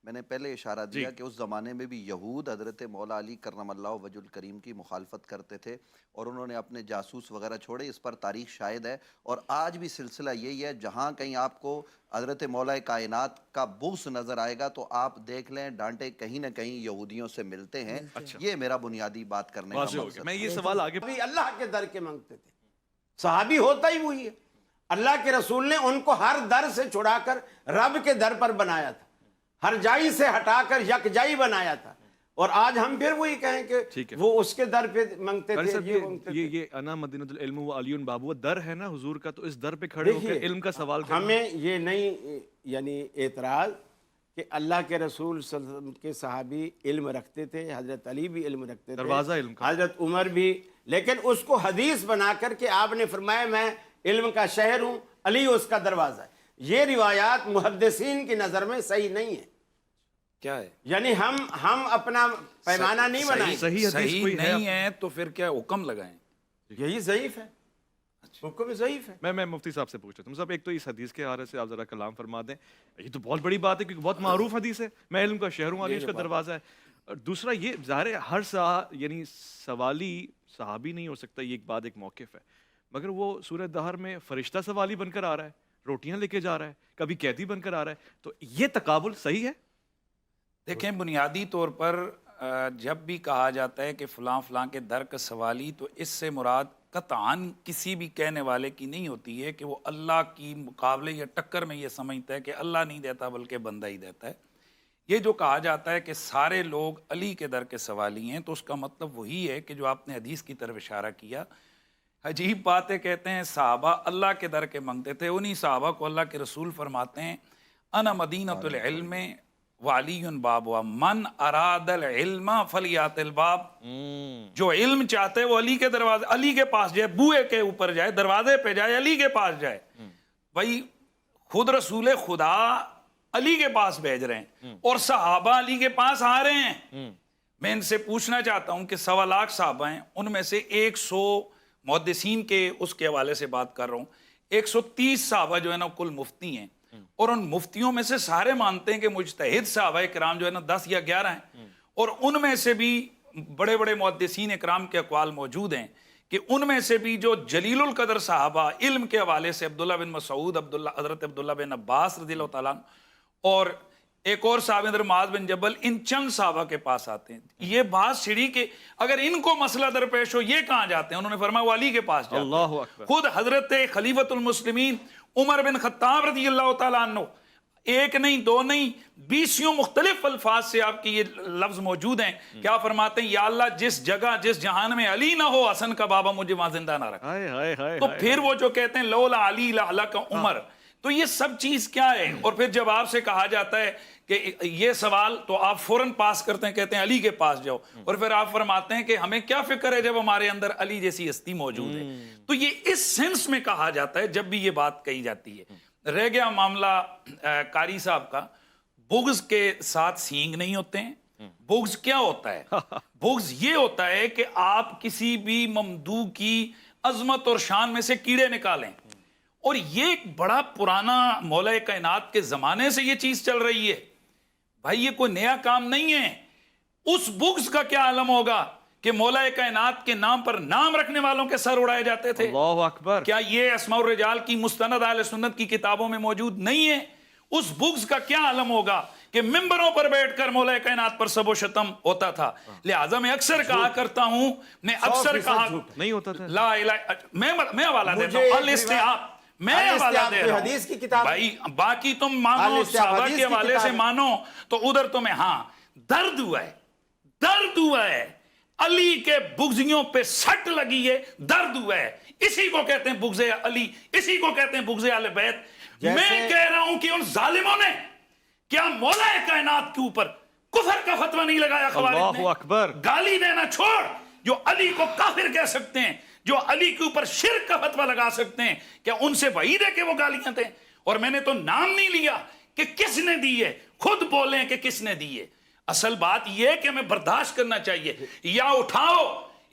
میں نے پہلے اشارہ دیا کہ اس زمانے میں بھی یہود حضرت مولا علی کرم اللہ وجہ الکریم کی مخالفت کرتے تھے اور انہوں نے اپنے جاسوس وغیرہ چھوڑے، اس پر تاریخ شاہد ہے۔ اور آج بھی سلسلہ یہی ہے، جہاں کہیں آپ کو حضرت مولا کائنات کا بغض نظر آئے گا تو آپ دیکھ لیں ڈانٹے کہیں نہ کہیں یہودیوں سے ملتے ہیں۔ یہ میرا بنیادی بات کرنے کا مقصد ہے۔ میں یہ سوال آگے بھی اللہ کے در کے مانگتے تھے، صحابی ہوتا ہی وہی ہے۔ اللہ کے رسول نے ان کو ہر در سے چھڑا کر رب کے در پر بنایا تھا، ہر جائی سے ہٹا کر یک جائی بنایا تھا، اور آج ہم پھر وہی کہیں کہ وہ اس کے در پہ مانگتے تھے۔ یہ انا مدینۃ العلم و علی بابو در ہے نا حضور کا، تو اس در پہ کھڑے ہو کے علم کا سوال کرنا، ہمیں یہ نہیں یعنی اعتراض کہ اللہ کے رسول صلی اللہ علیہ وسلم کے صحابی علم رکھتے تھے، حضرت علی بھی علم رکھتے تھے، دروازہ علم کا، حضرت عمر بھی، لیکن اس کو حدیث بنا کر کہ آپ نے فرمایا میں علم کا شہر ہوں، علی اس کا دروازہ ہے۔ یہ روایات محدثین کی نظر میں صحیح نہیں ہے۔ کیا ہے؟ یعنی ہم اپنا پیمانہ نہیں بنائیں، صحیح نہیں ہے تو پھر کیا حکم لگائیں؟ یہی ضعیف ہے، حکم ضعیف ہے۔ میں مفتی صاحب سے پوچھ رہا ہوں صاحب، ایک تو اس حدیث کے حوالے سے آپ ذرا کلام فرما دیں، یہ تو بہت بڑی بات ہے کیونکہ بہت معروف حدیث ہے، میں علم کا شہر ہوں، علی اس کا دروازہ ہے۔ اور دوسرا یہ ظاہر ہے ہر یعنی سوالی صحابی نہیں ہو سکتا، یہ ایک بات، ایک موقف ہے، مگر وہ سورہ دہر میں فرشتہ سوالی بن کر آ رہا ہے، روٹیاں لے کے جا رہا ہے، کبھی قیدی بن کر آ رہا ہے، تو یہ تقابل صحیح ہے؟ دیکھیں، بنیادی طور پر جب بھی کہا جاتا ہے کہ فلاں فلاں کے در کا سوالی، تو اس سے مراد قطعاً کسی بھی کہنے والے کی نہیں ہوتی ہے کہ وہ اللہ کی مقابلے یا ٹکر میں یہ سمجھتا ہے کہ اللہ نہیں دیتا بلکہ بندہ ہی دیتا ہے۔ یہ جو کہا جاتا ہے کہ سارے لوگ علی کے در کے سوالی ہیں، تو اس کا مطلب وہی ہے کہ جو آپ نے حدیث کی طرف اشارہ کیا۔ عجیب باتیں کہتے ہیں صحابہ اللہ کے در کے مانگتے تھے، انہی صحابہ کو اللہ کے رسول فرماتے ہیں انا مدینۃ العلم وعلی باب من اراد العلم فلیات الباب، جو علم چاہتے وہ علی کے دروازے، علی کے پاس جائے، بوئے کے اوپر جائے، دروازے پہ جائے، علی کے پاس جائے۔ بھائی خود رسول خدا علی کے پاس بھیج رہے ہیں اور صحابہ علی کے پاس آ رہے ہیں۔ میں ان سے پوچھنا چاہتا ہوں کہ 1.25 لاکھ صحابہ ہیں، ان میں سے 100 محدثین کے اس کے حوالے سے بات کر رہا ہوں، 130 صحابہ جو ہے نا کل مفتی ہیں، اور ان مفتیوں میں سے سارے مانتے ہیں کہ مجتہد صحابہ اکرام جو ہے نا 10 یا 11 ہیں، اور ان میں سے بھی بڑے بڑے محدثین اکرام کے اقوال موجود ہیں کہ ان میں سے بھی جو جلیل القدر صحابہ علم کے حوالے سے عبداللہ بن مسعود، حضرت عبداللہ بن عباس رضی اللہ تعالیٰ عنہ، اور ایک اور صحابی حضرت معاذ بن جبل، ان چند صحابہ کے پاس آتے ہیں۔ یہ بات چھڑی کہ اگر ان کو مسئلہ درپیش ہو یہ کہاں جاتے ہیں؟ انہوں نے فرمایا وہ علی کے پاس جاتے ہیں۔ اللہ اکبر۔ خود حضرت خلیفۃ المسلمین عمر بن خطاب رضی اللہ تعالیٰ عنہ، ایک نہیں دو نہیں 20 مختلف الفاظ سے آپ کی یہ لفظ موجود ہیں، کیا فرماتے ہیں؟ یا اللہ جس جگہ جس جہان میں علی نہ ہو، حسن کا بابا مجھے وہاں زندہ نہ رکھ۔ تو پھر وہ جو کہتے ہیں لولا علی لہلک عمر، تو یہ سب چیز کیا ہے؟ اور پھر جب آپ سے کہا جاتا ہے کہ یہ سوال، تو آپ فوراً پاس کرتے ہیں، کہتے ہیں علی کے پاس جاؤ، اور پھر آپ فرماتے ہیں کہ ہمیں کیا فکر ہے جب ہمارے اندر علی جیسی ہستی موجود ہے۔ تو یہ اس سینس میں کہا جاتا ہے جب بھی یہ بات کہی جاتی ہے۔ رہ گیا معاملہ قاری صاحب کا، بغض کے ساتھ سینگ نہیں ہوتے ہیں۔ بغض کیا ہوتا ہے؟ بغض یہ ہوتا ہے کہ آپ کسی بھی ممدوح کی عظمت اور شان میں سے کیڑے نکالیں، اور یہ ایک بڑا پرانا مولا کائنات کے زمانے سے یہ چیز چل رہی ہے۔ بھائی یہ کوئی نیا کام نہیں ہے۔ اس بغض کا کیا عالم ہوگا کہ مولا کائنات کے نام پر نام رکھنے والوں کے سر اڑائے جاتے تھے؟ اللہ اکبر۔ کیا یہ اسماء الرجال کی مستند اہل سنت کی کتابوں میں موجود نہیں ہے؟ اس بغض کا کیا عالم ہوگا کہ ممبروں پر بیٹھ کر مولا کائنات پر سب و شتم ہوتا تھا؟ لہٰذا میں اکثر کہا کرتا ہوں، میں اکثر کہا نہیں ہوتا تھا۔ لا الہ، میں حوالہ دیتا ہوں الاستیعاب، میں حوالہ دے رہا حدیث کی کتاب، بھائی باقی تم مانو صحابہ کے حوالے سے مانو، تو ادھر تمہیں ہاں درد ہوا ہے، درد ہوا ہے، علی کے بغضیوں پہ سٹ لگی ہے، درد ہوا ہے۔ اسی کو کہتے ہیں بغض علی، اسی کو کہتے ہیں بغض اہل بیت۔ میں کہہ رہا ہوں کہ ان ظالموں نے کیا مولا کائنات کے اوپر کفر کا فتویٰ نہیں لگایا؟ خوارج نے اللہ اکبر۔ گالی دینا چھوڑ، جو علی کو کافر کہہ سکتے ہیں، جو علی کے اوپر شرک کا فتویٰ لگا سکتے ہیں، کیا ان سے بعید ہے کہ وہ گالیاں دیں؟ اور میں نے تو نام نہیں لیا کہ کس نے دی ہے، خود بولیں کہ کس نے دی ہے۔ اصل بات یہ ہے کہ ہمیں برداشت کرنا چاہیے، یا اٹھاؤ